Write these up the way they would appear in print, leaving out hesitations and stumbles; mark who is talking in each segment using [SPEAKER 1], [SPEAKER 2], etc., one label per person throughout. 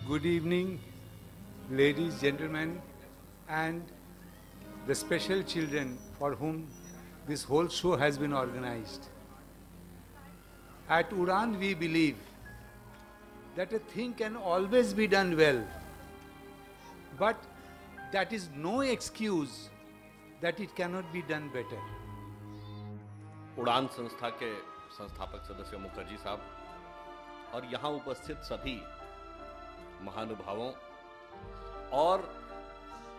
[SPEAKER 1] Good evening, ladies, gentlemen, and the special children for whom this whole show has been organized. At Udan, we believe that a thing can always be done well, but that is no excuse that it cannot be done better.
[SPEAKER 2] उड़ान संस्था के संस्थापक सदस्य मुखर्जी साहब और यहाँ उपस्थित सभी महानुभावों और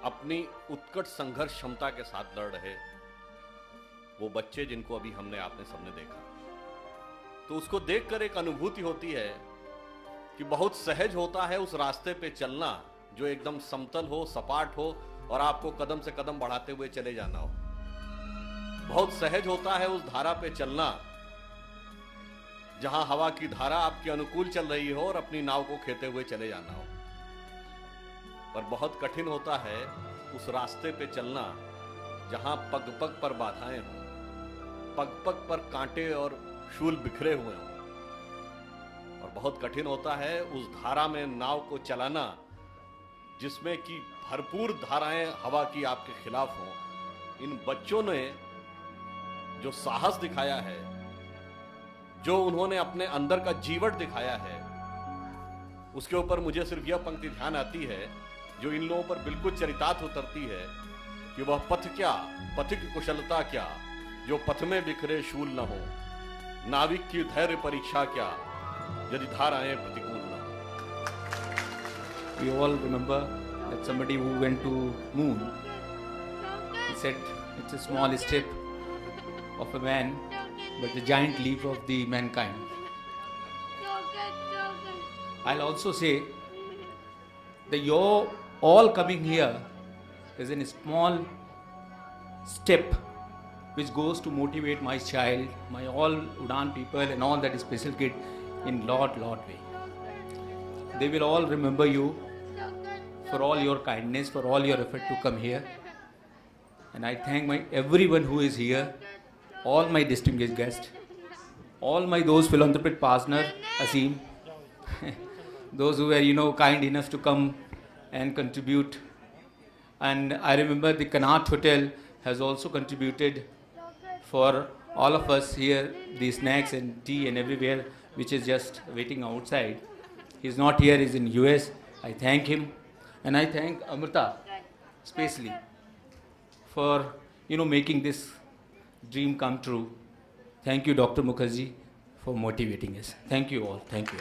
[SPEAKER 2] अपनी उत्कट संघर्ष क्षमता के साथ लड़ रहे वो बच्चे जिनको अभी हमने आपने सबने देखा, तो उसको देखकर एक अनुभूति होती है कि बहुत सहज होता है उस रास्ते पे चलना जो एकदम समतल हो, सपाट हो और आपको कदम से कदम बढ़ाते हुए चले जाना हो। बहुत सहज होता है उस धारा पे चलना जहां हवा की धारा आपके अनुकूल चल रही हो और अपनी नाव को खेते हुए चले जाना हो। पर बहुत कठिन होता है उस रास्ते पे चलना जहां पग पग पर बाधाएं हो, पग पग पर कांटे और शूल बिखरे हुए हों। और बहुत कठिन होता है उस धारा में नाव को चलाना जिसमें कि भरपूर धाराएं हवा की आपके खिलाफ हों। इन बच्चों ने जो साहस दिखाया है, जो उन्होंने अपने अंदर का जीवट दिखाया है, उसके ऊपर मुझे सिर्फ यह पंक्ति ध्यान आती है जो इन लोगों पर बिल्कुल चरितार्थ उतरती है कि वह पथ क्या, पथिक कुशलता क्या, जो पथ में बिखरे शूल न हो, नाविक की धैर्य परीक्षा क्या, यदि धाराएं प्रतिकूल न हो।
[SPEAKER 3] We all remember that somebody who went to moon, he said it's a small step of a man, but the giant leap of the mankind. I'll also say that you're all coming here is a small step which goes to motivate my child, my all Udan people and all that special kid in lot way. They will all remember you for all your kindness, for all your effort to come here. And I thank everyone who is here, all my distinguished guests, all my those philanthropic partner, Asim, those who were kind enough to come and contribute. And I remember the Connaught Hotel has also contributed for all of us here, the snacks and tea and everywhere, which is just waiting outside. He's not here, he's in US. I thank him. And I thank Amrita, especially, for making this dream come true. Thank you, Dr. Mukherjee, for motivating us. Thank you all. Thank you.